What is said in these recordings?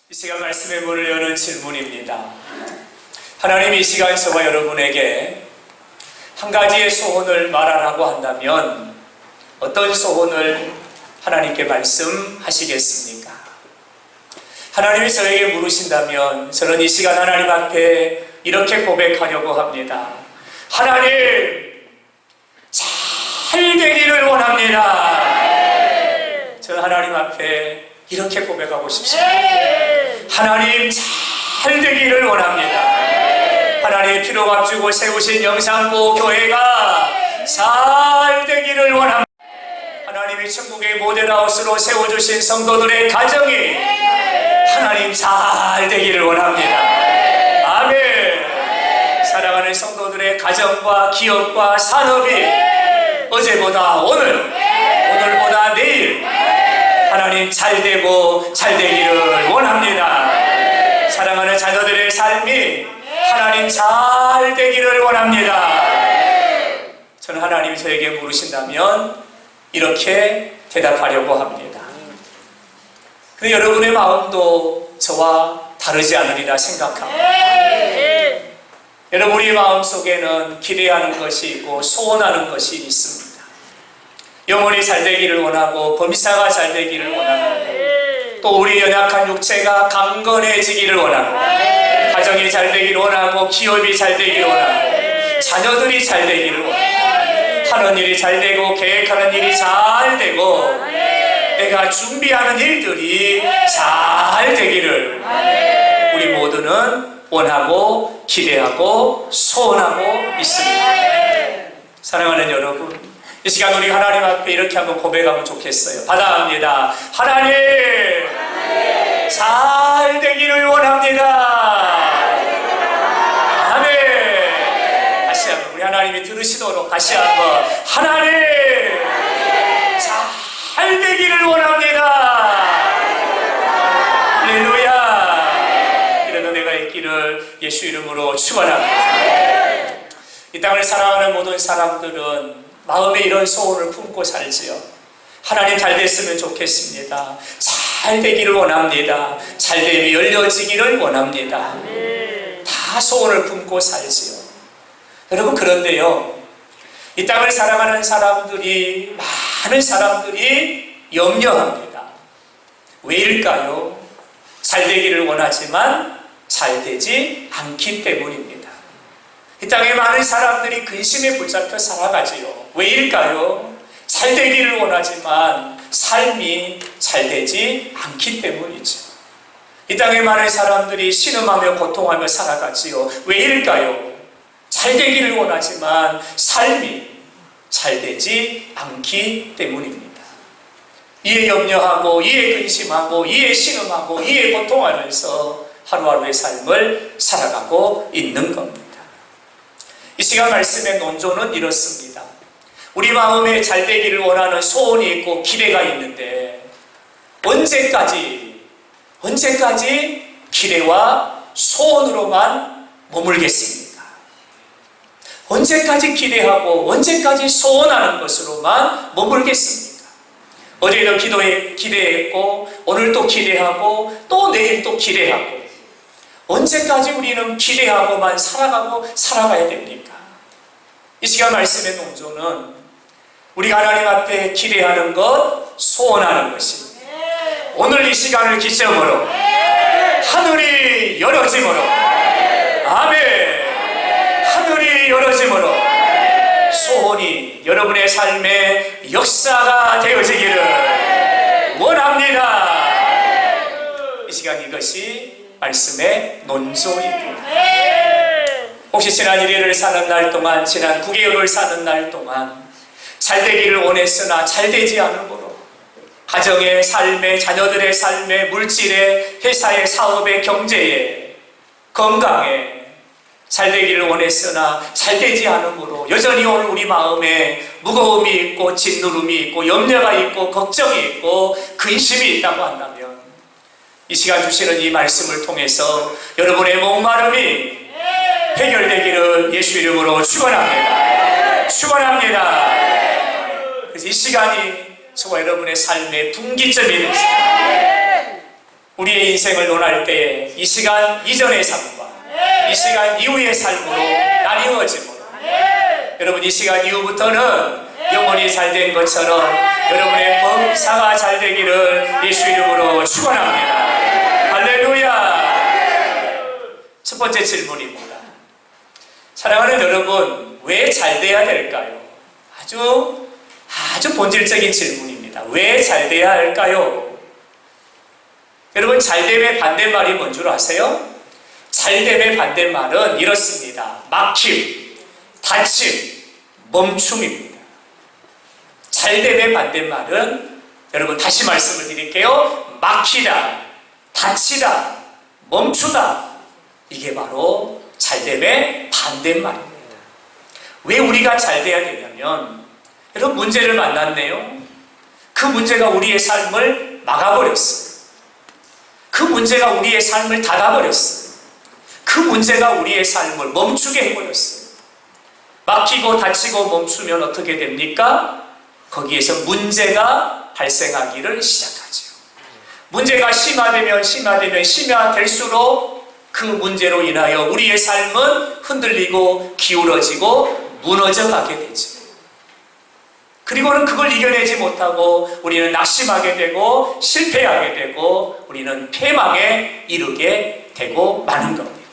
이 시간 말씀의 문을 여는 질문입니다. 하나님이 이 시간 저와 여러분에게 한 가지의 소원을 말하라고 한다면 어떤 소원을 하나님께 말씀하시겠습니까? 하나님이 저에게 물으신다면 저는 이 시간 하나님 앞에 이렇게 고백하려고 합니다. 하나님, 잘 되기를 원합니다. 저는 하나님 앞에 이렇게 고백하고 싶습니다. 하나님, 잘 되기를 원합니다. 하나님의 피로 값주고 세우신 영산고 교회가 잘 되기를 원합니다. 하나님이 천국의 모델하우스로 세워주신 성도들의 가정이 하나님 잘 되기를 원합니다. 아멘. 사랑하는 성도들의 가정과 기업과 산업이 어제보다 오늘보다 내일 하나님 잘 되고 잘 되기를 원합니다. 사랑하는 자녀들의 삶이 하나님 잘 되기를 원합니다. 저는 하나님이 저에게 물으신다면 이렇게 대답하려고 합니다. 근데 여러분의 마음도 저와 다르지 않으리라 생각합니다. 여러분의 마음속에는 기대하는 것이 있고 소원하는 것이 있습니다. 영혼이 잘 되기를 원하고 범사가 잘 되기를 원하고 또 우리 연약한 육체가 강건해지기를 원하고 가정이 잘 되기를 원하고 기업이 잘 되기를 원하고 자녀들이 잘 되기를 원하고 하는 일이 잘 되고 계획하는 일이 잘 되고 내가 준비하는 일들이 잘 되기를 우리 모두는 원하고 기대하고 소원하고 있습니다. 사랑하는 여러분, 이 시간 우리 하나님 앞에 이렇게 한번 고백하면 좋겠어요. 받아갑니다. 하나님, 잘 되기를 원합니다. 아멘. 다시 한번 우리 하나님이 들으시도록 다시 한번 하나님, 잘 되기를 원합니다. 할렐루야. 이런 은혜가 있기를 예수 이름으로 축원합니다. 이 땅을 살아가는 모든 사람들은 마음에 이런 소원을 품고 살지요. 하나님 잘 됐으면 좋겠습니다. 잘 되기를 원합니다. 잘 되며 열려지기를 원합니다. 다 소원을 품고 살지요. 여러분, 그런데요, 이 땅을 살아가는 사람들이, 많은 사람들이 염려합니다. 왜일까요? 잘 되기를 원하지만 잘 되지 않기 때문입니다. 이 땅에 많은 사람들이 근심에 붙잡혀 살아가지요. 왜일까요? 잘 되기를 원하지만 삶이 잘 되지 않기 때문이죠. 이 땅에 많은 사람들이 신음하며 고통하며 살아가지요. 왜일까요? 잘 되기를 원하지만 삶이 잘 되지 않기 때문입니다. 이에 염려하고 이에 근심하고 이에 신음하고 이에 고통하면서 하루하루의 삶을 살아가고 있는 겁니다. 이 시간 말씀의 논조는 이렇습니다. 우리 마음에 잘 되기를 원하는 소원이 있고 기대가 있는데 언제까지 기대와 소원으로만 머물겠습니까? 언제까지 기대하고 언제까지 소원하는 것으로만 머물겠습니까? 어제도 기대했고 오늘 또 기대하고 또 내일 또 기대하고 언제까지 우리는 기대하고만 살아가야 됩니까? 이 시간 말씀의 논조는 우리가 하나님 앞에 기대하는 것, 소원하는 것입니다. 오늘 이 시간을 기점으로 하늘이 열어짐으로, 아멘, 하늘이 열어짐으로 소원이 여러분의 삶의 역사가 되어지기를 원합니다. 이 시간 이것이 말씀의 논조입니다. 혹시 지난 1일을 사는 날 동안, 지난 9개월을 사는 날 동안 잘 되기를 원했으나 잘 되지 않음으로 가정의 삶에, 자녀들의 삶에, 물질에, 회사의 사업에, 경제에, 건강에 잘 되기를 원했으나 잘 되지 않음으로 여전히 오늘 우리 마음에 무거움이 있고 짓누름이 있고 염려가 있고 걱정이 있고 근심이 있다고 한다면 이 시간 주시는 이 말씀을 통해서 여러분의 목마름이 해결되기를 예수 이름으로 축원합니다. 그래서 이 시간이 저와 여러분의 삶의 분기점이 되겠습니다. 우리의 인생을 논할 때 이 시간 이전의 삶과 이 시간 이후의 삶으로 나뉘어지므로 여러분 이 시간 이후부터는 영혼이 잘된 것처럼 여러분의 범사가 잘 되기를 예수 이름으로 축원합니다. 할렐루야. 첫 번째 질문입니다. 사랑하는 여러분, 왜 잘 돼야 될까요? 아주 본질적인 질문입니다. 왜 잘 돼야 할까요? 여러분, 잘됨의 반대말이 뭔 줄 아세요? 잘됨의 반대말은 이렇습니다. 막힘, 닫힘, 멈춤입니다. 잘됨의 반대말은 여러분 다시 말씀을 드릴게요. 막히다, 닫히다, 멈추다. 이게 바로 잘됨의 반대말입니다. 왜 우리가 잘 돼야 되냐면 여러분 문제를 만났네요. 그 문제가 우리의 삶을 막아버렸어요. 그 문제가 우리의 삶을 닫아버렸어요. 그 문제가 우리의 삶을 멈추게 해버렸어요. 막히고 닫히고 멈추면 어떻게 됩니까? 거기에서 문제가 발생하기를 시작하죠. 문제가 심화될수록 그 문제로 인하여 우리의 삶은 흔들리고 기울어지고 무너져 가게 되죠. 그리고는 그걸 이겨내지 못하고 우리는 낙심하게 되고 실패하게 되고 우리는 패망에 이르게 되고 마는 겁니다.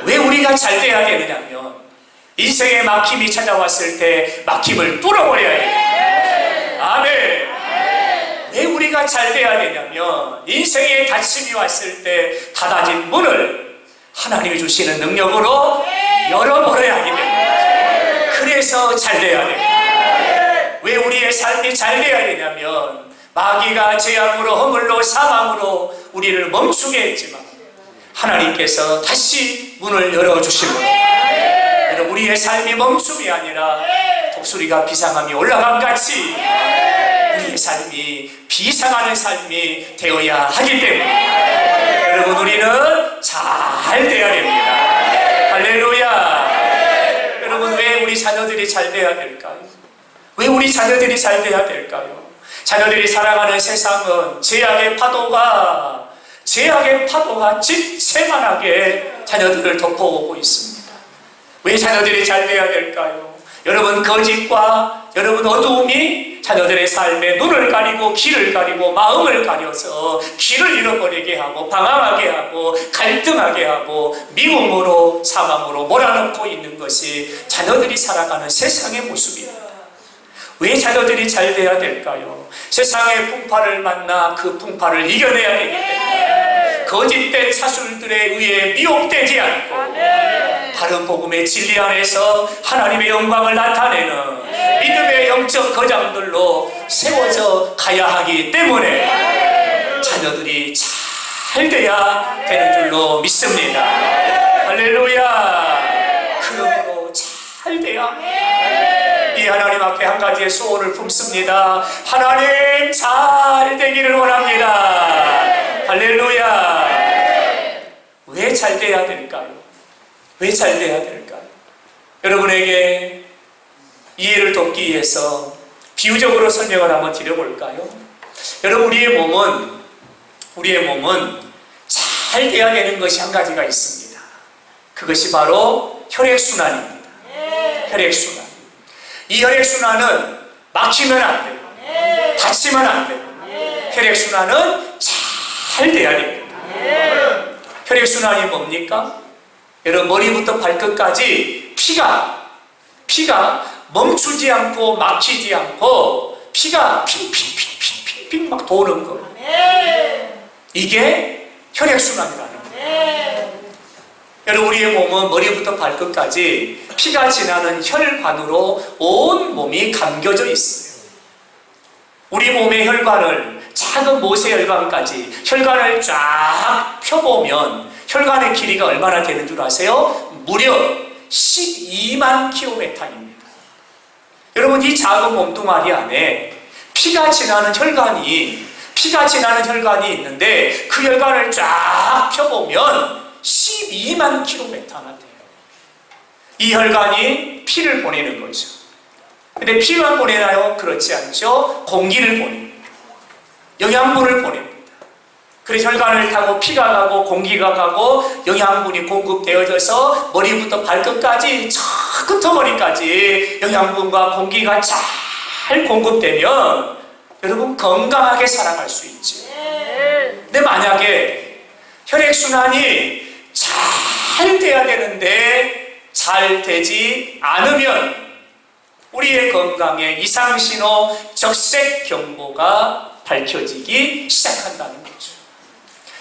왜 우리가 잘 돼야 되느냐면 인생의 막힘이 찾아왔을 때 막힘을 뚫어버려야 돼요. 아멘. 왜 우리가 잘 돼야 되냐면 인생의 닫힘이 왔을 때 닫아진 문을 하나님이 주시는 능력으로 열어버려야 하기 때문에 그래서 잘 돼야 돼요. 왜 우리의 삶이 잘 돼야 되냐면 마귀가 재앙으로 허물로 사망으로 우리를 멈추게 했지만 하나님께서 다시 문을 열어주시고 여러분 우리의 삶이 멈춤이 아니라 독수리가 비상함이 올라간 같이 우리의 삶이 비상하는 삶이 되어야 하기 때문에 여러분 우리는 잘 돼야 됩니다. 할렐루야. 여러분 왜 우리 자녀들이 잘 돼야 될까요? 왜 우리 자녀들이 잘 돼야 될까요? 자녀들이 살아가는 세상은 제약의 파도가 집채만하게 자녀들을 덮어오고 있습니다. 왜 자녀들이 잘 돼야 될까요? 여러분 거짓과 여러분 어두움이 자녀들의 삶에 눈을 가리고 귀를 가리고 마음을 가려서 길을 잃어버리게 하고 방황하게 하고 갈등하게 하고 미움으로 사망으로 몰아넣고 있는 것이 자녀들이 살아가는 세상의 모습입니다. 왜 자녀들이 잘 돼야 될까요? 세상의 풍파를 만나 그 풍파를 이겨내야 되기 때문에 거짓된 사술들에 의해 미혹되지 않고 바른 복음의 진리 안에서 하나님의 영광을 나타내는 믿음의 영적 거장들로 세워져 가야 하기 때문에 자녀들이 잘 돼야 되는 줄로 믿습니다. 할렐루야. 그러므로 잘 돼야 이 하나님 앞에 한 가지의 소원을 품습니다. 하나님 잘 되기를 원합니다. 할렐루야. 왜 잘 돼야 될까요? 왜 잘 돼야 될까요? 여러분에게 이해를 돕기 위해서 비유적으로 설명을 한번 드려볼까요? 여러분 우리의 몸은 잘 돼야 되는 것이 한 가지가 있습니다. 그것이 바로 혈액순환입니다. 혈액순환. 이 혈액순환은 막히면 안 돼요. 다치면 안 돼요. 혈액순환은 잘 돼야 됩니다. 혈액순환이 뭡니까? 여러분 머리부터 발끝까지 피가 멈추지 않고 막히지 않고 피가 핑핑핑핑핑 막 도는 거. 이게 혈액순환이라는 거예요. 여러분 우리의 몸은 머리부터 발끝까지 피가 지나는 혈관으로 온 몸이 감겨져 있어요. 우리 몸의 혈관을 작은 모세혈관까지 혈관을 쫙 펴보면 혈관의 길이가 얼마나 되는 줄 아세요? 무려 12만 킬로미터입니다. 여러분 이 작은 몸뚱아리 안에 피가 지나는 혈관이 있는데 그 혈관을 쫙 펴보면 12만 킬로미터나 돼요. 이 혈관이 피를 보내는 거죠. 근데 피만 보내나요? 그렇지 않죠. 공기를 보냅니다. 영양분을 보냅니다. 그래서 혈관을 타고 피가 가고 공기가 가고 영양분이 공급되어져서 머리부터 발끝까지 저 끝머리까지 영양분과 공기가 잘 공급되면 여러분 건강하게 살아갈 수 있죠. 근데 만약에 혈액순환이 잘 돼야 되는데 잘 되지 않으면 우리의 건강에 이상신호 적색 경보가 밝혀지기 시작한다는 거죠.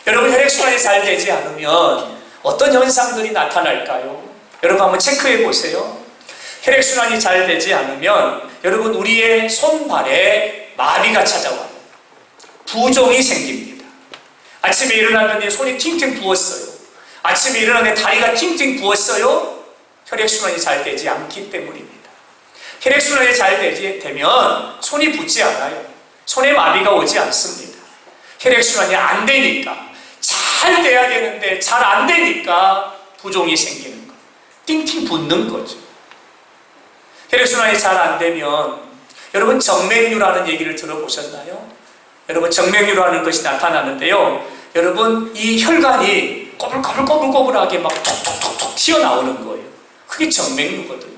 여러분, 혈액순환이 잘 되지 않으면 어떤 현상들이 나타날까요? 여러분 한번 체크해 보세요. 혈액순환이 잘 되지 않으면 여러분 우리의 손발에 마비가 찾아와요. 부종이 생깁니다. 아침에 일어나면 손이 팅팅 부었어요. 아침에 일어나면 다리가 팅팅 부었어요. 혈액순환이 잘 되지 않기 때문입니다. 혈액순환이 잘 되면 손이 붓지 않아요. 손에 마비가 오지 않습니다. 혈액순환이 안 되니까, 잘 돼야 되는데 잘 안 되니까 부종이 생기는 거예요. 띵띵 붓는 거죠. 혈액순환이 잘 안 되면 여러분 정맥류라는 얘기를 들어보셨나요? 여러분 정맥류라는 것이 나타나는데요. 여러분 이 혈관이 꼬불꼬불하게 막 톡톡톡톡 튀어나오는 거예요. 그게 정맥류거든요.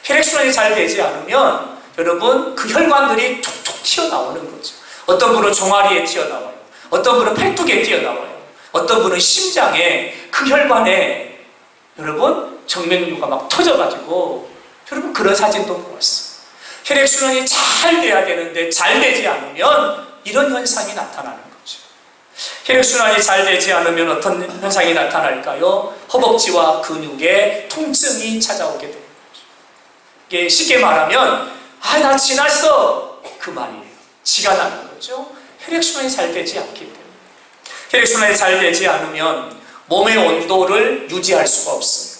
혈액순환이 잘 되지 않으면 여러분 그 혈관들이 톡톡 튀어나오는 거죠. 어떤 분은 종아리에 튀어나와요. 어떤 분은 팔뚝에 튀어나와요. 어떤 분은 심장에 그 혈관에 여러분 정맥류가 막 터져가지고 여러분 그런 사진도 보았어요. 혈액순환이 잘 돼야 되는데 잘 되지 않으면 이런 현상이 나타나는 거죠. 혈액순환이 잘 되지 않으면 어떤 현상이 나타날까요? 허벅지와 근육에 통증이 찾아오게 되는 거죠. 이게 쉽게 말하면 나 지났어 그 말이에요. 지가 나는 거죠. 혈액순환이 잘 되지 않기 때문에. 혈액순환이 잘 되지 않으면 몸의 온도를 유지할 수가 없어요.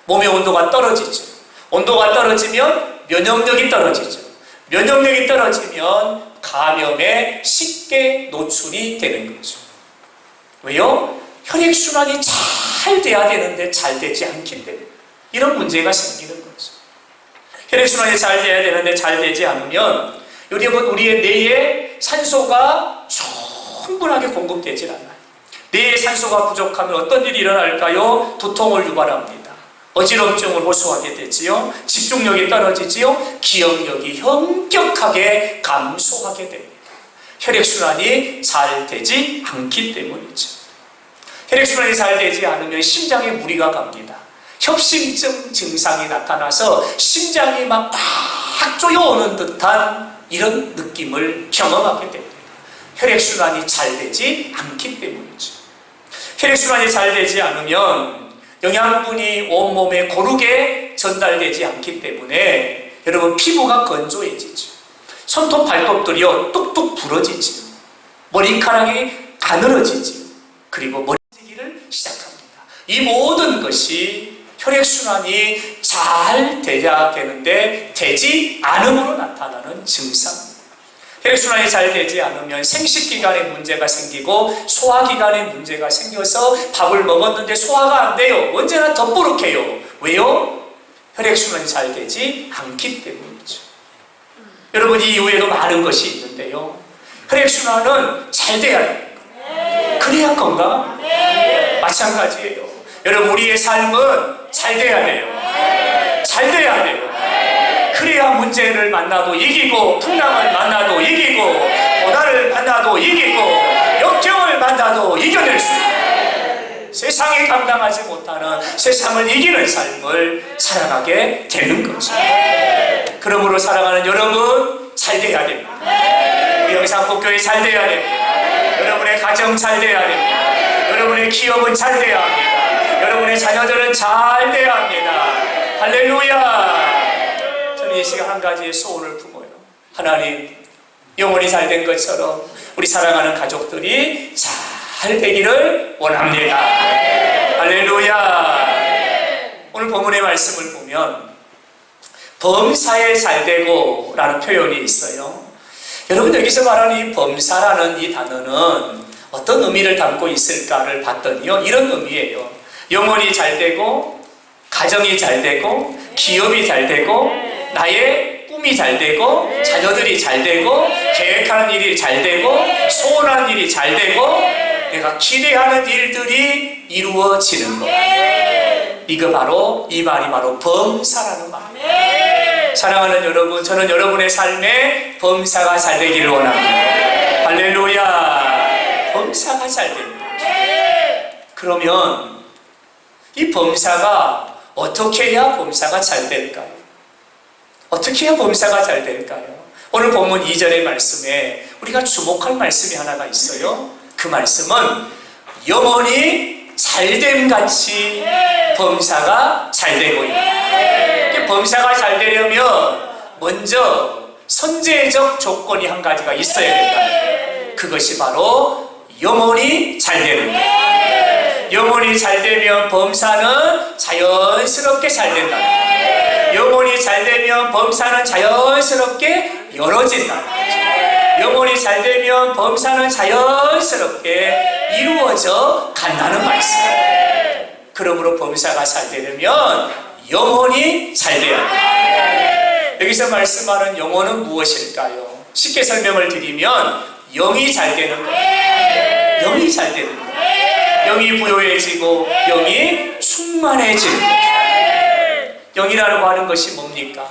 몸의 온도가 떨어지죠. 온도가 떨어지면 면역력이 떨어지죠. 면역력이 떨어지면 감염에 쉽게 노출이 되는 거죠. 왜요? 혈액순환이 잘 돼야 되는데 잘 되지 않기 때문에 이런 문제가 생기는 거죠. 혈액순환이 잘 돼야 되는데 잘 되지 않으면 우리의 뇌에 산소가 충분하게 공급되질 않아요. 뇌에 산소가 부족하면 어떤 일이 일어날까요? 두통을 유발합니다. 어지럼증을 호소하게 되지요. 집중력이 떨어지지요. 기억력이 현격하게 감소하게 됩니다. 혈액순환이 잘 되지 않기 때문이죠. 혈액순환이 잘 되지 않으면 심장에 무리가 갑니다. 협심증 증상이 나타나서 심장이 막 쪼여오는 듯한 이런 느낌을 경험하게 됩니다. 혈액순환이 잘 되지 않기 때문이죠. 혈액순환이 잘 되지 않으면 영양분이 온몸에 고르게 전달되지 않기 때문에 여러분 피부가 건조해지죠. 손톱 발톱들이요 뚝뚝 부러지죠. 머리카락이 가늘어지죠. 그리고 머리지기를 시작합니다. 이 모든 것이 혈액순환이 잘 돼야 되는데 되지 않음으로 나타나는 증상입니다. 혈액순환이 잘 되지 않으면 생식기관에 문제가 생기고 소화기관에 문제가 생겨서 밥을 먹었는데 소화가 안 돼요. 언제나 덧부룩해요. 왜요? 혈액순환이 잘 되지 않기 때문이죠. 여러분 이 이후에도 많은 것이 있는데요. 혈액순환은 잘 돼야 돼요. 그래야 건강. 마찬가지예요. 여러분 우리의 삶은 잘 돼야 돼요. 잘 돼야 돼요. 그래야 문제를 만나도 이기고 풍랑을 만나도 이기고 고난을 만나도 이기고 역경을 만나도 이겨낼 수 있어요. 세상이 감당하지 못하는 세상을 이기는 삶을 살아가게 되는 거죠. 그러므로 사랑하는 여러분 잘 돼야 됩니다. 우리 영상복교회 잘 돼야 됩니다. 여러분의 가정 잘 돼야 됩니다. 여러분의 기업은 잘 돼야 합니다. 여러분의 자녀들은 잘 돼야 합니다. 할렐루야. 이 시간 한 가지의 소원을 품어요. 하나님, 영혼이 잘 된 것처럼 우리 사랑하는 가족들이 잘 되기를 원합니다. 할렐루야. 오늘 본문의 말씀을 보면 범사에 잘 되고 라는 표현이 있어요. 여러분 여기서 말하는 이 범사라는 이 단어는 어떤 의미를 담고 있을까를 봤더니요 이런 의미예요. 영혼이 잘 되고 가정이 잘 되고 기업이 잘 되고 나의 꿈이 잘 되고 자녀들이 잘 되고 계획하는 일이 잘 되고 소원하는 일이 잘 되고 내가 기대하는 일들이 이루어지는 것. 이거 바로, 이 말이 바로 범사라는 말이에요. 사랑하는 여러분, 저는 여러분의 삶에 범사가 잘 되기를 원합니다. 할렐루야. 범사가 잘 됩니다. 그러면 이 범사가 어떻게 해야 범사가 잘 될까요? 어떻게 해야 범사가 잘 될까요? 오늘 본문 2절의 말씀에 우리가 주목할 말씀이 하나가 있어요. 그 말씀은 영원히 잘됨같이 범사가 잘 되고 있다. 범사가 잘 되려면 먼저 선제적 조건이 한 가지가 있어야 된다. 그것이 바로 영원히 잘 되는 것. 영원히 잘 되면 범사는 자연스럽게 잘 된다. 영혼이 잘 되면 범사는 자연스럽게 열어진다. 영혼이 잘 되면 범사는 자연스럽게 이루어져 간다는 말씀이에요. 그러므로 범사가 잘 되려면 영혼이 잘 돼야 돼요. 여기서 말씀하는 영혼은 무엇일까요? 쉽게 설명을 드리면 영이 잘 되는 거예요. 영이 잘 되는 거예요. 영이 부요해지고 영이 충만해지는 거예요. 영이라고 하는 것이 뭡니까?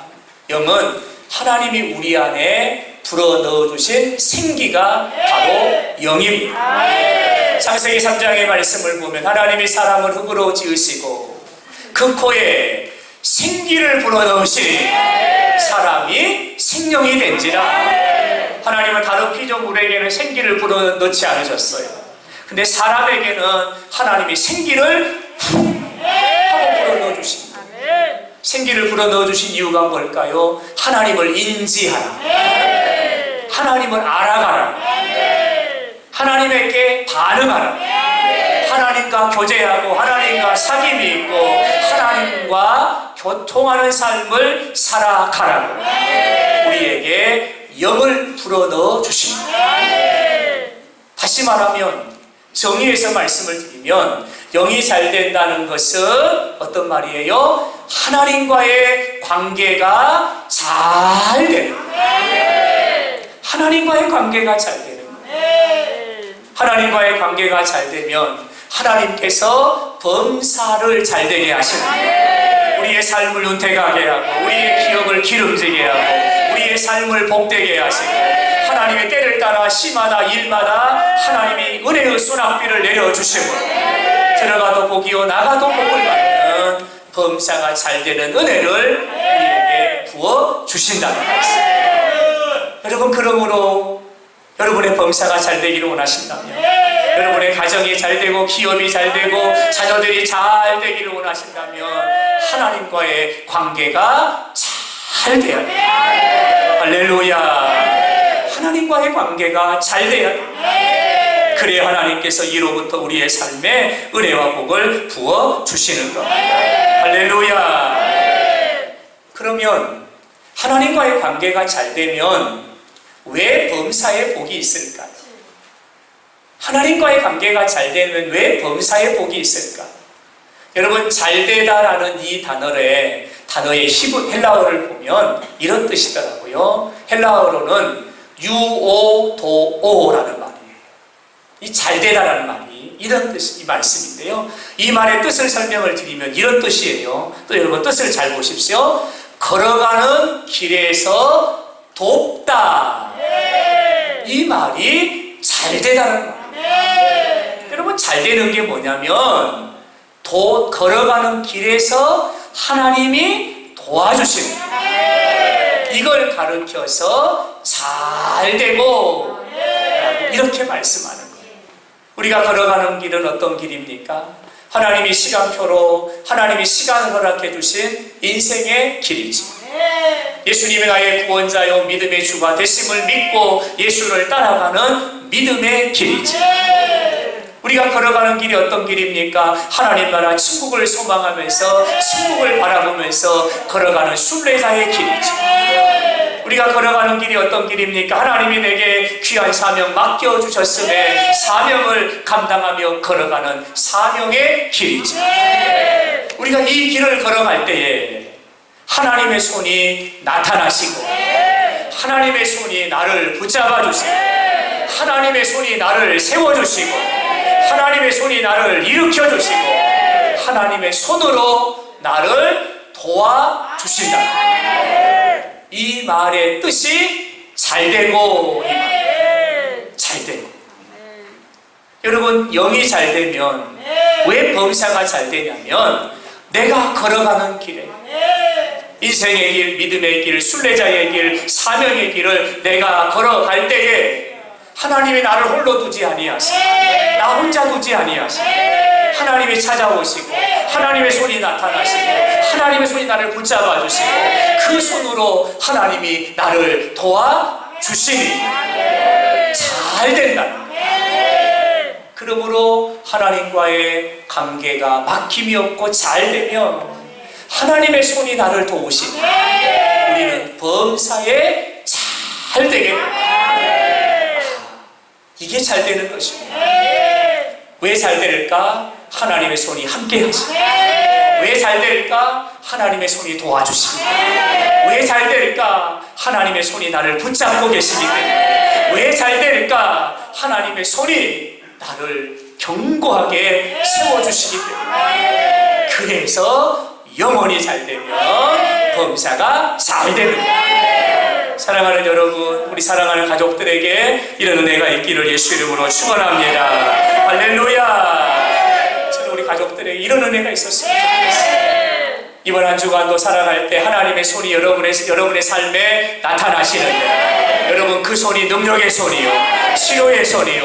영은 하나님이 우리 안에 불어넣어주신 생기가 바로 영입니다. 창세기 3장의 말씀을 보면 하나님이 사람을 흙으로 지으시고 그 코에 생기를 불어넣으시니 사람이 생명이 된지라. 하나님은 다른 피조물에게는 생기를 불어넣지 않으셨어요. 근데 사람에게는 하나님이 생기를 하고 불어넣어주십니다. 생기를 불어넣어 주신 이유가 뭘까요? 하나님을 인지하라. 하나님을 알아가라. 하나님에게 반응하라. 하나님과 교제하고 하나님과 사귐이 있고 하나님과 교통하는 삶을 살아가라고 우리에게 영을 불어넣어 주십니다. 다시 말하면 정의해서 말씀을 드리면 영이 잘 된다는 것은 어떤 말이에요? 하나님과의 관계가 잘 되는 거예요. 하나님과의 관계가 잘 되는 거예요. 하나님과의 관계가 잘 되면 하나님께서 범사를 잘 되게 하시는 거예요. 우리의 삶을 윤택하게 하고 우리의 기억을 기름지게 하고 우리의 삶을 복되게 하시고 하나님의 때를 따라 시마다 일마다 하나님이 은혜의 수납비를 내려주시고 들어가도 복이요 나가도 복을 받는 범사가 잘 되는 은혜를 우리에게 부어주신다는 말씀. 여러분, 그러므로 여러분의 범사가 잘 되기를 원하신다면 여러분의 가정이 잘 되고 기업이 잘 되고 자녀들이 잘 되기를 원하신다면 하나님과의 관계가 잘 돼야 돼요. 할렐루야. 하나님과의 관계가 잘 돼야 돼요. 그래야 하나님께서 이로부터 우리의 삶에 은혜와 복을 부어주시는 겁니다. 할렐루야. 그러면 하나님과의 관계가 잘 되면 왜 범사에 복이 있을까요? 하나님과의 관계가 잘 되면 왜 범사에 복이 있을까? 여러분, 잘되다라는 이 단어의 헬라어를 보면 이런 뜻이더라고요. 헬라어로는 유오도오라는 말이에요. 이 잘되다라는 말이 이런 뜻이, 이 말씀인데요. 이 말의 뜻을 설명을 드리면 이런 뜻이에요. 또 여러분 뜻을 잘 보십시오. 걸어가는 길에서 돕다. 이 말이 잘되다는 말이에요. 여러분, 잘되는 게 뭐냐면 걸어가는 길에서 하나님이 도와주시는 거예요. 이걸 가르쳐서 잘되고 이렇게 말씀하는 거예요. 우리가 걸어가는 길은 어떤 길입니까? 하나님이 시간표로 하나님이 시간을 허락해 주신 인생의 길이지. 예수님이 나의 구원자요 믿음의 주가 되심을 믿고 예수를 따라가는 믿음의 길이지. 우리가 걸어가는 길이 어떤 길입니까? 하나님 나라 천국을 소망하면서 천국을 바라보면서 걸어가는 순례자의 길이지. 우리가 걸어가는 길이 어떤 길입니까? 하나님이 내게 귀한 사명 맡겨주셨음에 사명을 감당하며 걸어가는 사명의 길이지. 우리가 이 길을 걸어갈 때에 하나님의 손이 나타나시고 하나님의 손이 나를 붙잡아 주세요. 하나님의 손이 나를 세워주시고 하나님의 손이 나를 일으켜주시고 하나님의 손으로 나를 도와주신다. 이 말의 뜻이 잘되고 잘되고. 여러분, 영이 잘되면 왜 범사가 잘되냐면 내가 걸어가는 길에 인생의 길, 믿음의 길, 순례자의 길, 사명의 길을 내가 걸어갈 때에 하나님이 나를 홀로 두지 아니하시고 나 혼자 두지 아니하시고 하나님이 찾아오시고 하나님의 손이 나타나시고 하나님의 손이 나를 붙잡아 주시고 그 손으로 하나님이 나를 도와주시니 잘 된다. 그러므로 하나님과의 관계가 막힘이 없고 잘 되면 하나님의 손이 나를 도우시니 우리는 범사에 잘 되게 됩니다. 이게 잘 되는 것입니다. 왜 잘 될까? 하나님의 손이 함께 하시니. 왜 잘 될까? 하나님의 손이 도와주시니. 왜 잘 될까? 하나님의 손이 나를 붙잡고 계시기 때문에. 왜 잘 될까? 하나님의 손이 나를 견고하게 세워주시기 때문에. 그래서 영혼이 잘 되면 범사가 잘 됩니다. 사랑하는 여러분, 우리 사랑하는 가족들에게 이런 은혜가 있기를 예수 이름으로 축원합니다. 할렐루야. 저는 우리 가족들에게 이런 은혜가 있었으면 좋겠어요. 이번 한 주간도 살아갈 때 하나님의 손이 여러분의 삶에 나타나시는데 여러분, 그 손이 능력의 손이요, 치료의 손이요,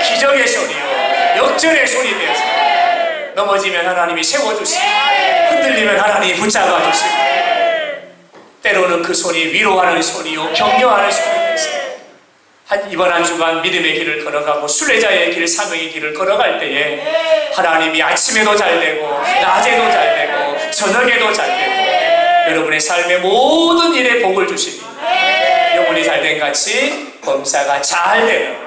기적의 손이요, 역전의 손이 되어서 넘어지면 하나님이 세워주시고 흔들리면 하나님이 붙잡아주시고 때로는 그 손이 위로하는 손이요, 격려하는 손이 되어서 이번 한 주간 믿음의 길을 걸어가고 순례자의 길, 사명의 길을 걸어갈 때에 하나님이 아침에도 잘 되고 낮에도 잘 되고 저녁에도 잘 되고 여러분의 삶의 모든 일에 복을 주시니 영혼이 잘된 같이 범사가 잘 되는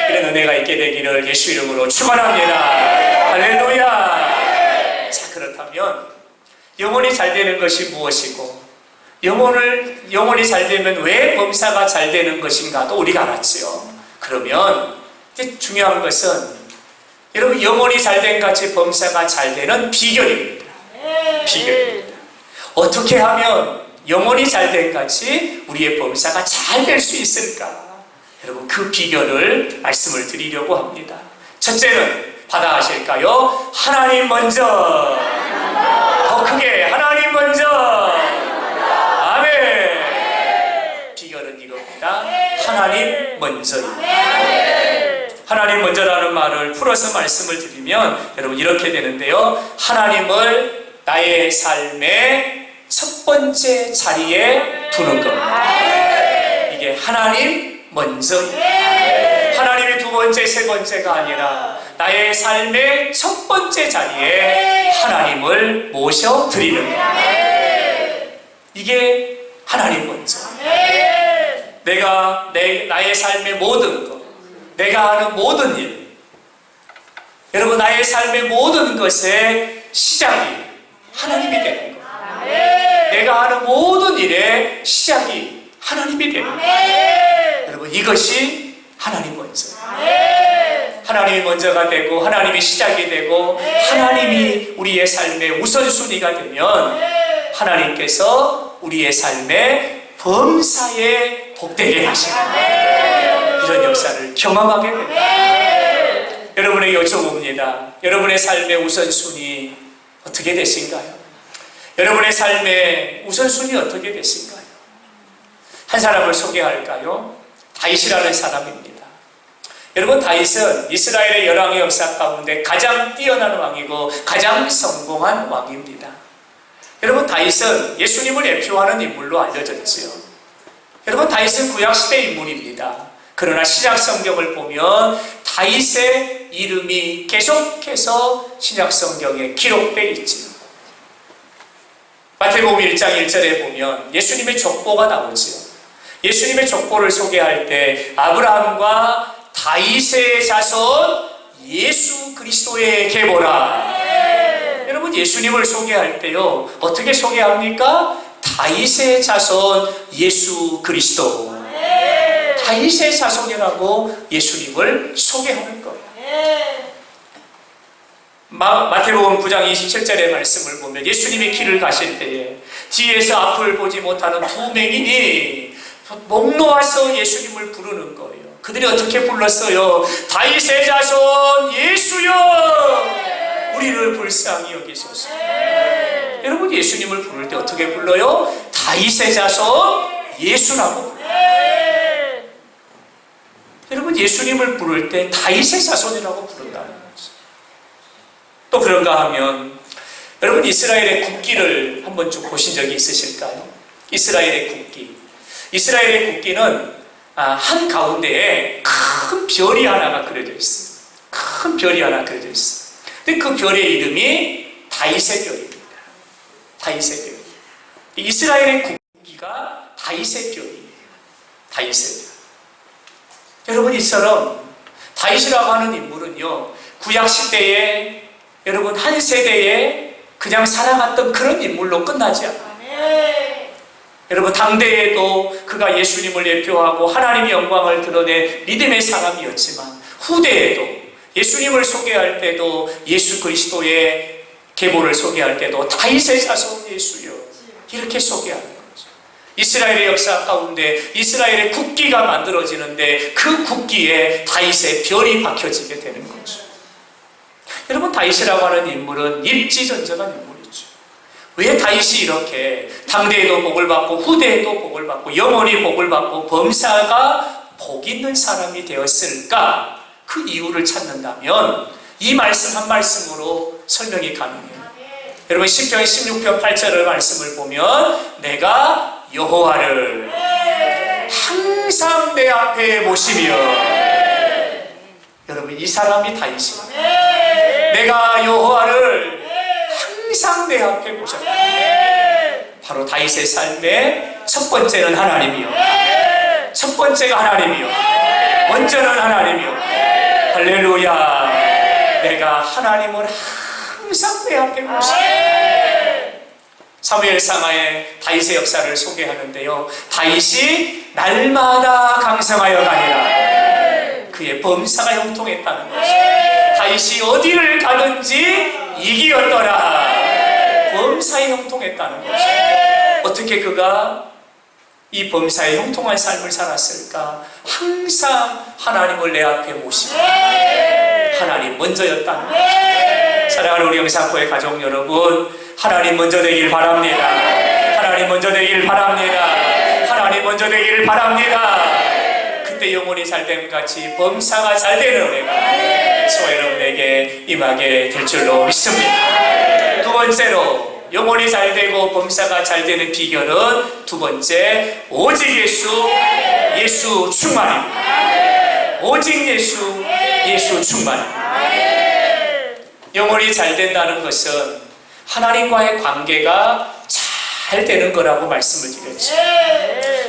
이런 은혜가 있게 되기를 예수 이름으로 축원합니다. 할렐루야. 자, 그렇다면 영혼이 잘 되는 것이 무엇이고 영혼이 잘 되면 왜 범사가 잘 되는 것인가도 우리가 알았지요. 그러면 이제 중요한 것은 여러분, 영혼이 잘된 같이 범사가 잘 되는 비결입니다. 비결입니다. 어떻게 하면 영혼이 잘된 같이 우리의 범사가 잘 될 수 있을까? 여러분, 그 비결을 말씀을 드리려고 합니다. 첫째는 받아가실까요? 하나님 먼저. 더 크게 하나님 먼저. 비결은 이겁니다. 하나님 먼저입니다. 하나님 먼저라는 말을 풀어서 말씀을 드리면 여러분 이렇게 되는데요. 하나님을 나의 삶의 첫 번째 자리에 두는 겁니다. 이게 하나님 먼저입니다. 하나님이 두 번째, 세 번째가 아니라 나의 삶의 첫 번째 자리에 하나님을 모셔드리는 겁니다. 이게 하나님 먼저. 내가 나의 삶의 모든 것, 내가 하는 모든 일, 여러분, 나의 삶의 모든 것의 시작이 하나님이 되는 것. 내가 하는 모든 일의 시작이 하나님이 되는 것. 여러분, 이것이 하나님 먼저. 하나님이 먼저가 되고 하나님이 시작이 되고 하나님이 우리의 삶의 우선순위가 되면 하나님께서 우리의 삶에 범사에 복되게 하시는 이런 역사를 경험하게 됩니다. 여러분에게 여쭤봅니다. 여러분의 삶의 우선순위 어떻게 되신가요? 여러분의 삶의 우선순위 어떻게 되신가요? 한 사람을 소개할까요? 다윗이라는 사람입니다. 여러분, 다윗은 이스라엘의 열왕의 역사 가운데 가장 뛰어난 왕이고 가장 성공한 왕입니다. 여러분, 다윗은 예수님을 대표하는 인물로 알려졌지요. 여러분, 다윗은 구약시대 인물입니다. 그러나 신약성경을 보면 다윗의 이름이 계속해서 신약성경에 기록되어 있지요. 마태복음 1장 1절에 보면 예수님의 족보가 나오지요. 예수님의 족보를 소개할 때 아브라함과 다윗의 자손 예수 그리스도의 계보라. 여러분, 예수님을 소개할 때요, 어떻게 소개합니까? 다윗의 자손 예수 그리스도. 다윗의 자손이라고 예수님을 소개하는 거예요. 마태복음 9장 27절의 말씀을 보면 예수님이 길을 가실 때에 뒤에서 앞을 보지 못하는 두 맹인이 목 놓아서 예수님을 부르는 거예요. 그들이 어떻게 불렀어요? 다윗의 자손 예수여, 우리를 불쌍히 여기소서. 여러분, 예수님을 부를 때 어떻게 불러요? 다윗의 자손 예수라고 불러요. 여러분, 예수님을 부를 때 다윗의 자손이라고 부른다는 거죠. 또 그런가 하면 여러분, 이스라엘의 국기를 한번 쭉 보신 적이 있으실까요? 이스라엘의 국기. 이스라엘의 국기는 한 가운데에 큰 별이 하나가 그려져 있어요. 큰 별이 하나 그려져 있어요. 근데 그 별의 이름이 다윗의 별입니다. 다윗의 별. 이스라엘의 국기가 다윗의 별이에요. 다윗의 별. 여러분, 이처럼 다윗이라고 하는 인물은요, 구약 시대에 여러분 한 세대에 그냥 살아갔던 그런 인물로 끝나지 않아요. 여러분, 당대에도 그가 예수님을 예표하고 하나님의 영광을 드러낸 믿음의 사람이었지만 후대에도 예수님을 소개할 때도 예수 그리스도의 계보를 소개할 때도 다윗의 자손 예수여, 이렇게 소개하는 거죠. 이스라엘의 역사 가운데 이스라엘의 국기가 만들어지는데 그 국기에 다윗의 별이 박혀지게 되는 거죠. 여러분, 다윗이라고 하는 인물은 일지전적한 인물이죠. 왜 다윗이 이렇게 당대에도 복을 받고 후대에도 복을 받고 영원히 복을 받고 범사가 복 있는 사람이 되었을까? 그 이유를 찾는다면 이 말씀 한 말씀으로 설명이 가능해요. 여러분, 시편 16편 8절의 말씀을 보면 내가 여호와를 항상 내 앞에 모시며, 여러분, 이 사람이 다윗입니다. 내가 여호와를 항상 내 앞에 모셨다. 바로 다윗의 삶의 첫 번째는 하나님이요, 첫 번째가 하나님이요, 먼저는 하나님이요. 할렐루야. 내가 하나님을 항상 내 앞에 모신다. 사무엘상하의 다윗의 역사를 소개하는데요, 다윗이 날마다 강성하여 다니라. 그의 범사가 형통했다는 것이죠. 다윗이 어디를 가든지 이기었더라. 범사에 형통했다는 것이죠. 어떻게 그가 이 범사에 형통한 삶을 살았을까? 항상 하나님을 내 앞에 모시고 하나님 먼저였다는 것이죠. 사랑하는 우리 영상교회 가족 여러분, 하나님 먼저 되길 바랍니다. 하나님 먼저 되길 바랍니다. 하나님 먼저 되길 바랍니다. 그때 영혼이 잘됨 같이 범사가 잘되는 은혜가 저와 여러분에게 임하게 될 줄로 믿습니다. 두 번째로 영혼이 잘되고 범사가 잘되는 비결은 두 번째, 오직 예수 충만입니다. 오직 예수 충만입니다. 영혼이 잘된다는 것은 하나님과의 관계가 잘 되는 거라고 말씀을 드렸죠.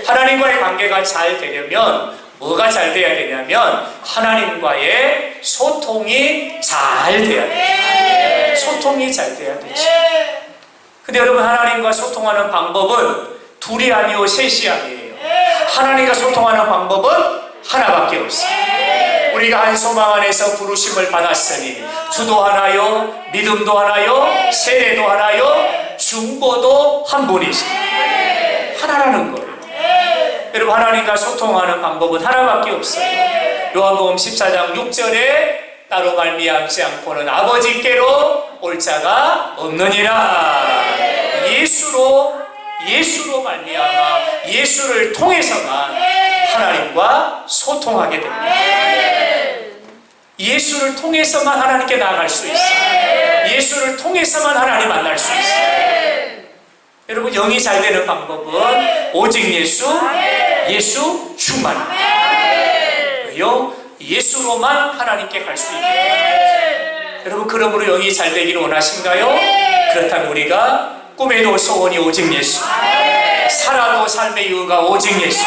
하나님과의 관계가 잘 되려면 뭐가 잘 돼야 되냐면 하나님과의 소통이 잘 돼야 돼요. 소통이 잘 돼야 되죠. 근데 여러분, 하나님과 소통하는 방법은 둘이 아니요 셋이 아니에요. 하나님과 소통하는 방법은 하나밖에 없어요. 우리가 한 소망 안에서 부르심을 받았으니 주도 하나요, 믿음도 하나요, 세례도 하나요, 중보도 한 분이시죠. 하나라는 거예요. 여러분, 하나님과 소통하는 방법은 하나밖에 없어요. 요한복음 14장 6절에 따로 말미암지 않고는 아버지께로 올 자가 없느니라. 예수로 말미암아 예수를 통해서만 하나님과 소통하게 됩니다. 예수를 통해서만 하나님께 나아갈 수 있어요. 예수를 통해서만 하나님 만날 수 있어요. 여러분, 영이 잘 되는 방법은 오직 예수 충만입니다. 왜요? 예수로만 하나님께 갈 수 있습니다. 여러분, 그러므로 영이 잘 되기를 원하신가요? 그렇다면 우리가 꿈에도 소원이 오직 예수, 살아도 삶의 이유가 오직 예수,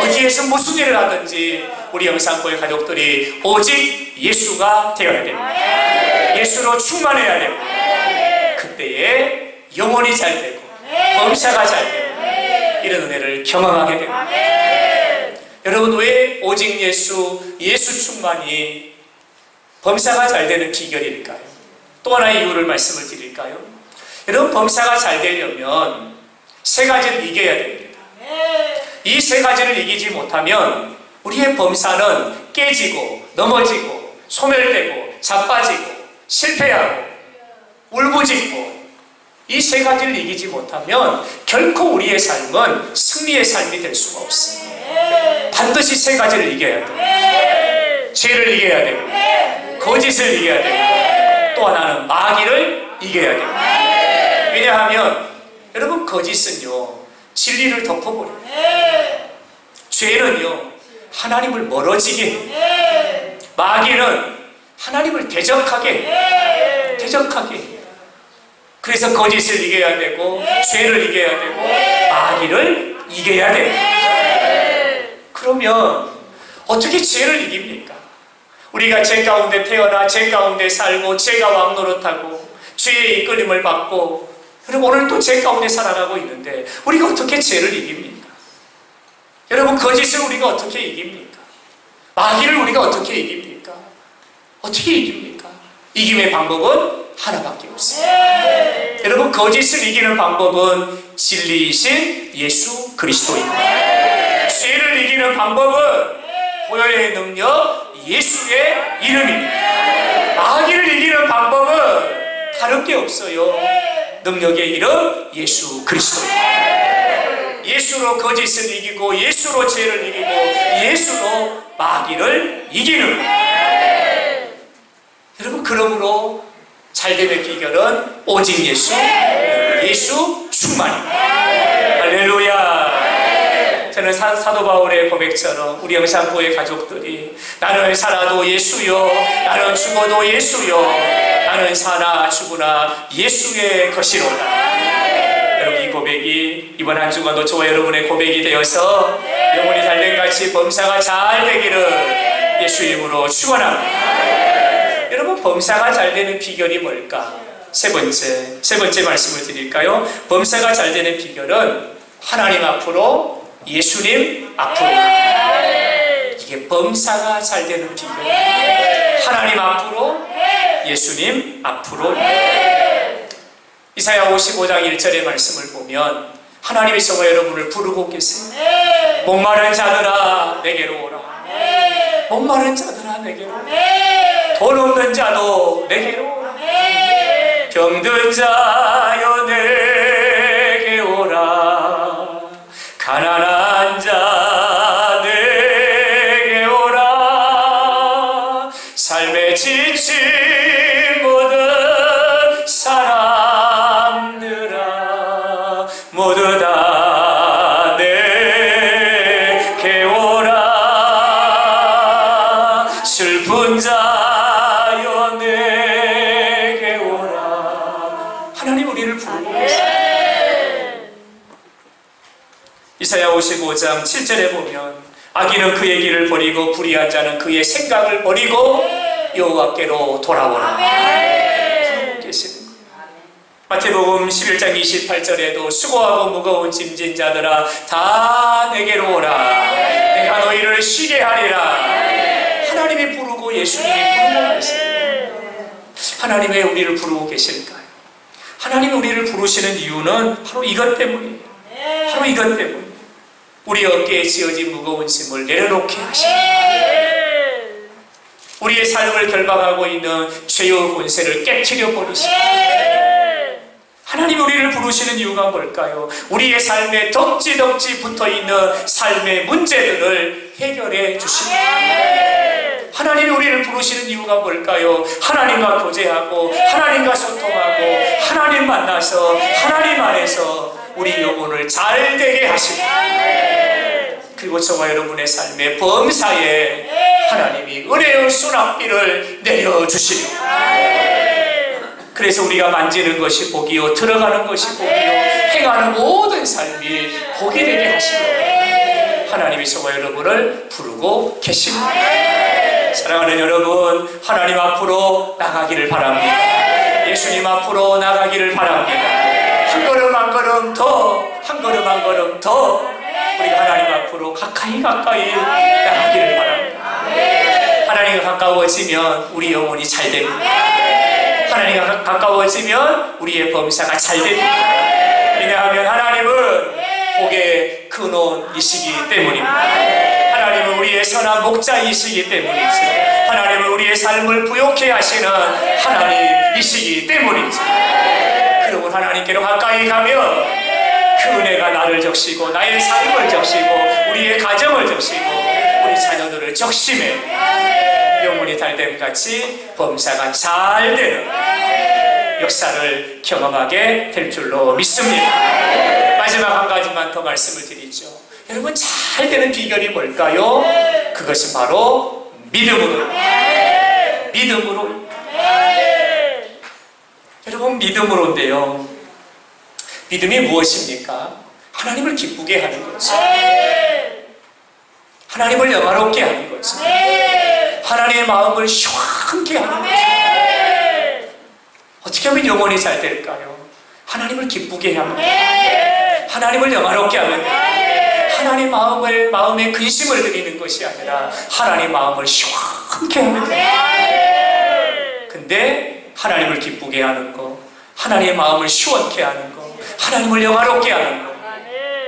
어디에서 무슨 일을 하든지 우리 영상교회 가족들이 오직 예수가 되어야 됩니다. 예수로 충만해야 됩니다. 그때에 영혼이 잘 되고 범사가 잘 되고 이런 은혜를 경험하게 됩니다. 여러분, 왜 오직 예수 충만이 범사가 잘 되는 비결일까요? 또 하나의 이유를 말씀을 드릴까요? 여러분, 범사가 잘 되려면 세 가지를 이겨야 됩니다. 이 세 가지를 이기지 못하면 우리의 범사는 깨지고 넘어지고 소멸되고 자빠지고 실패하고 울부짖고, 이 세 가지를 이기지 못하면 결코 우리의 삶은 승리의 삶이 될 수가 없습니다. 반드시 세 가지를 이겨야 돼요. 죄를 이겨야 되고, 거짓을 이겨야 되고, 또 하나는 마귀를 이겨야 됩니다. 왜냐하면 여러분, 거짓은요 진리를 덮어버려요. 죄는요 하나님을 멀어지게 해요. 마귀는 하나님을 대적하게. 그래서 거짓을 이겨야 되고, 죄를 이겨야 되고, 마귀를 이겨야 돼요. 그러면 어떻게 죄를 이깁니까? 우리가 죄 가운데 태어나 죄 가운데 살고 죄가 왕노릇하고 죄의 이끌림을 받고, 여러분, 오늘 또 죄 가운데 살아가고 있는데 우리가 어떻게 죄를 이깁니까? 여러분, 거짓을 우리가 어떻게 이깁니까? 마귀를 우리가 어떻게 이깁니까? 어떻게 이깁니까? 이김의 방법은 하나밖에 없습니다. 여러분, 거짓을 이기는 방법은 진리이신 예수 그리스도입니다. 죄를 이기는 방법은 보혈의 능력 예수의 이름입니다. 마귀를 이기는 방법은 다른 게 없어요. 능력의 이름 예수 그리스도입니다. 예수로 거짓을 이기고, 예수로 죄를 이기고, 예수로 마귀를 이기는 거예요. 여러분, 그러므로 잘되는 비결은 오직 예수 충만입니다. 할렐루야. 저는 사도 바울의 고백처럼 우리 영산교회 가족들이 나는 살아도 예수요, 나는 죽어도 예수요, 나는 사나 죽으나 예수의 것이로다. 여러분, 이 고백이 이번 한 주간도 저와 여러분의 고백이 되어서 영혼이 달된같이 범사가 잘 되기를 예수 이름으로 축원합니다. 여러분, 범사가 잘 되는 비결이 뭘까? 세 번째 말씀을 드릴까요? 범사가 잘 되는 비결은 하나님 앞으로, 예수님 앞으로. 이게 범사가 잘 되는 비결. 하나님 앞으로, 예수님 앞으로. 이사야 55장 1절의 말씀을 보면 하나님이 저와 여러분을 부르고 계세요. 목마른 자들아 내게로 오라. 목마른 자들아 내게로 오라. 돈 없는 자도 내게로 오라. 병든 자여 내게 오라. 가난한 자 내게 오라. 삶에 지친 모든 사람들아 모두 다 내게 오라. 슬픈 자여 내게 오라. 하나님 우리를 부르고 계세요. 이사야 55장 7절에 보면 악인은 그의 길을 버리고 불의한 자는 그의 생각을 버리고 여호와께로 돌아오라. 부르고 계시는 거예요. 마태복음 11장 28절에도 수고하고 무거운 짐진 자들아 다 내게로 오라. 내가 너희를 쉬게 하리라. 하나님이 부르고 예수님이 부르고 계세요. 하나님 왜 우리를 부르고 계실까요? 하나님이 우리를 부르시는 이유는 바로 이것 때문이에요. 바로 이것 때문이에요. 우리 어깨에 지어진 무거운 짐을 내려놓게 하십니다. 우리의 삶을 결박하고 있는 죄의 권세를 깨트려 버리십니다. 하나님 우리를 부르시는 이유가 뭘까요? 우리의 삶에 덕지덕지 붙어있는 삶의 문제들을 해결해 주십니다. 하나님이 우리를 부르시는 이유가 뭘까요? 하나님과 교제하고 하나님과 소통하고 하나님 만나서 하나님 안에서 우리 영혼을 잘 되게 하십니다. 그리고 저와 여러분의 삶의 범사에 하나님이 은혜의 수납비를 내려주십니다. 그래서 우리가 만지는 것이 복이요 들어가는 것이 복이요 행하는 모든 삶이 복이 되게 하시고 하나님이 저와 여러분을 부르고 계십니다. 사랑하는 여러분, 하나님 앞으로 나가기를 바랍니다. 예수님 앞으로 나가기를 바랍니다. 한 걸음 한 걸음 더, 한 걸음 한 걸음 더 우리가 하나님 앞으로 가까이 나가기를 바랍니다. 하나님과 가까워지면 우리 영혼이 잘 됩니다. 하나님과 가까워지면 우리의 범사가 잘 됩니다. 왜냐하면 하나님은 복의 근원이시기 때문입니다. 하나님은 우리의 선한 목자이시기 때문이죠. 하나님은 우리의 삶을 부욕해 하시는 하나님이시기 자이시기 때문이지. 그러므로 하나님께로 가까이 가면 그 은혜가 나를 적시고 나의 삶을 적시고 우리의 가정을 적시고 우리 자녀들을 적심해 영혼이 달됨같이 범사가 잘 되는 역사를 경험하게 될 줄로 믿습니다. 마지막 한 가지만 더 말씀을 드리죠. 여러분, 잘 되는 비결이 뭘까요? 그것은 바로 믿음으로. 여러분, 믿음으로인데요. 믿음이 무엇입니까? 하나님을 기쁘게 하는 거죠. 하나님을 영화롭게 하는 거죠. 하나님의 마음을 시원케 하는 거죠. 어떻게 하면 영혼이 잘 될까요? 하나님을 기쁘게 하면, 하나님을 영화롭게 하면, 하나님 마음에 근심을 드리는 것이 아니라 하나님 마음을 시원케 하면 돼요. 근데 하나님을 기쁘게 하는 거, 하나님의 마음을 시원케 하는 거, 하나님을 영화롭게 하는 거,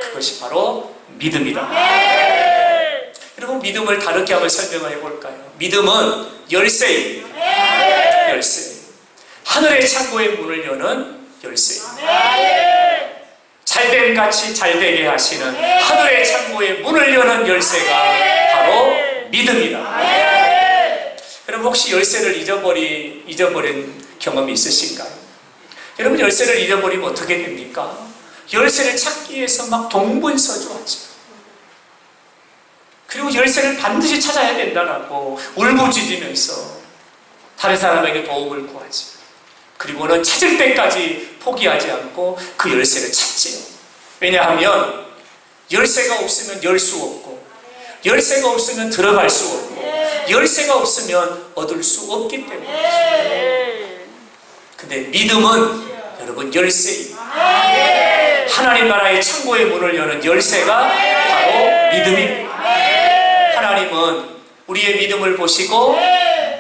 그것이 바로 믿음이다. 여러분, 믿음을 다르게 한번 설명해 볼까요? 믿음은 열쇠입니다. 열쇠. 하늘의 창고의 문을 여는 열쇠입니다. 잘된 같이 잘되게 하시는 하늘의 창고의 문을 여는 열쇠가 바로 믿음이다. 여러분, 혹시 열쇠를 잊어버린 경험이 있으신가요? 여러분, 열쇠를 잊어버리면 어떻게 됩니까? 열쇠를 찾기 위해서 막 동분서주하죠. 그리고 열쇠를 반드시 찾아야 된다고 울부짖으면서 다른 사람에게 도움을 구하지. 그리고는 찾을 때까지 포기하지 않고 그 열쇠를 찾지요. 왜냐하면 열쇠가 없으면 열 수 없고, 열쇠가 없으면 들어갈 수 없고, 열쇠가 없으면 얻을 수 없기 때문이죠. 근데 믿음은 여러분 열쇠입니다. 하나님 나라의 창고의 문을 여는 열쇠가 바로 믿음입니다. 하나님은 우리의 믿음을 보시고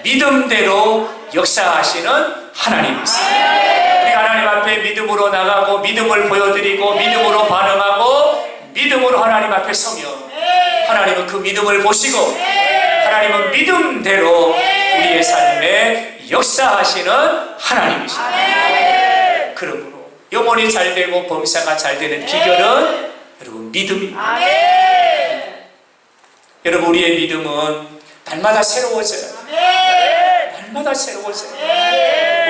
믿음대로 역사하시는 하나님이세요. 우리가 하나님 앞에 믿음으로 나가고 믿음을 보여드리고 믿음으로 반응하고 믿음으로 하나님 앞에 서면 하나님은 그 믿음을 보시고 하나님은 믿음대로 우리의 삶에 역사하시는 하나님이십니다. 그러므로 영혼이 잘 되고 범사가 잘 되는 비결은 여러분 믿음입니다. 여러분, 우리의 믿음은 날마다 새로워져요. 날마다 새로워져요.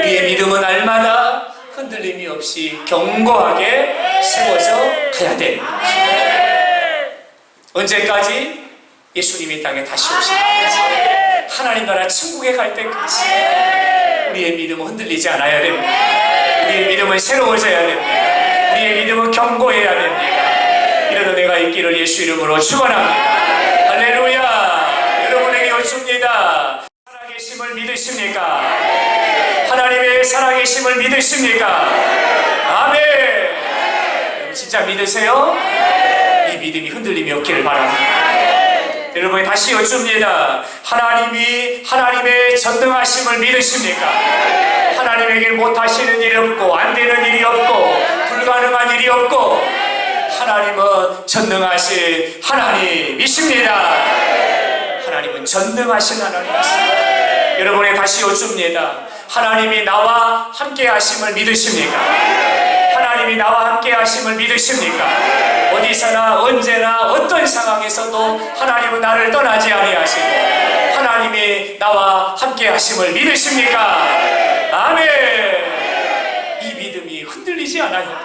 우리의 믿음은 날마다 흔들림이 없이 견고하게 세워져 가야 됩니다. 언제까지? 예수님이 땅에 다시 오실 때까지, 하나님 나라 천국에 갈 때까지 우리의 믿음은 흔들리지 않아야 됩니다. 우리의 믿음은 새로워져야 됩니다. 우리의 믿음은 견고해야 됩니다. 이런 은혜가 있기를 예수 이름으로 축원합니다. 할렐루야. 여러분에게 여쭙니다. 살아계심을 믿으십니까? 하나님의 살아계심을 믿으십니까? 아멘. 진짜 믿으세요? 이 믿음이 흔들림이 없기를 바랍니다. 여러분, 다시 여쭙니다. 하나님이 하나님의 전능하심을 믿으십니까? 하나님에게 못하시는 일이 없고 안 되는 일이 없고 불가능한 일이 없고 하나님은 전능하신 하나님이십니다. 하나님은 전능하신 하나님이십니다. 여러분의 다시 여쭙니다. 하나님이 나와 함께 하심을 믿으십니까? 하나님이 나와 함께 하심을 믿으십니까? 어디서나 언제나 어떤 상황에서도 하나님은 나를 떠나지 아니하시고 하나님이 나와 함께 하심을 믿으십니까? 아멘. 이 믿음이 흔들리지 않아요.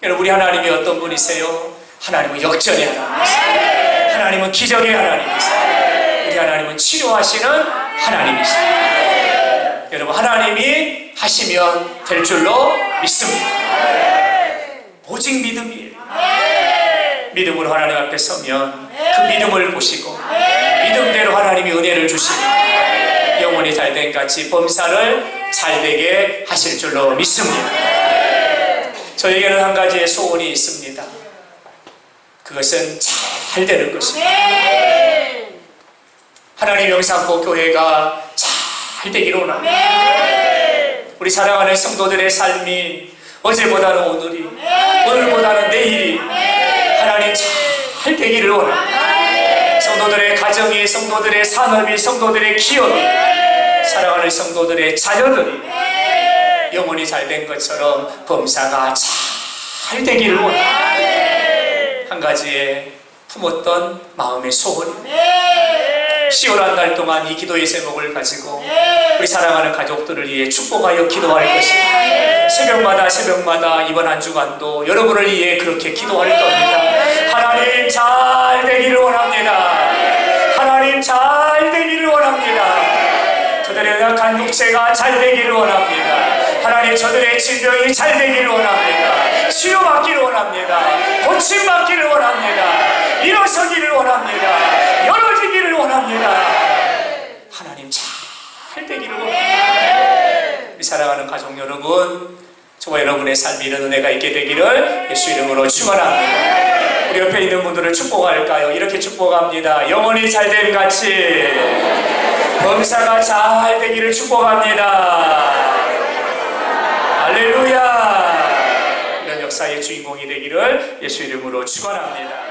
여러분, 우리 하나님이 어떤 분이세요? 하나님은 역전의 하나님이세요. 하나님은 기적의 하나님이세요. 우리 하나님은 치료하시는 하나님이세요. 여러분, 하나님이 하시면 될 줄로 믿습니다. 오직 믿음이에요. 믿음으로 하나님 앞에 서면 그 믿음을 보시고 믿음대로 하나님이 은혜를 주시고 영혼이 잘된 같이 범사를 잘되게 하실 줄로 믿습니다. 저에게는 한 가지의 소원이 있습니다. 그것은 잘 되는 것입니다. 하나님 영상포 교회가 잘 되기를 원합니다. 우리 사랑하는 성도들의 삶이 어제보다는 오늘이, 오늘보다는 내일이 하나님 잘 되기를 원합니다. 성도들의 가정이, 성도들의 산업이, 성도들의 기업이, 사랑하는 성도들의 자녀들이 영혼이 잘 된 것처럼 범사가 잘 되기를 원합니다. 한 가지에 품었던 마음의 소원입니다. 10월 한 달 동안 이 기도의 제목을 가지고 우리 사랑하는 가족들을 위해 축복하여 기도할 것입니다. 새벽마다 이번 한 주간도 여러분을 위해 그렇게 기도할 겁니다. 하나님 잘 되기를 원합니다. 하나님 잘 되기를 원합니다. 저들의 약한 육체가 잘 되기를 원합니다. 하나님 저들의 질병이 잘 되기를 원합니다. 치유받기를 원합니다. 고침받기를 원합니다. 일어서기를 원합니다. 열어지기를 원합니다. 하나님 잘 되기를 원합니다. 우리 사랑하는 가족 여러분, 저와 여러분의 삶에 이런 은혜가 있게 되기를 예수 이름으로 축원합니다. 우리 옆에 있는 분들을 축복할까요? 이렇게 축복합니다. 영혼이 잘됨 같이 범사가 잘 되기를 축복합니다. 할렐루야. 이런 역사의 주인공이 되기를 예수 이름으로 축원합니다.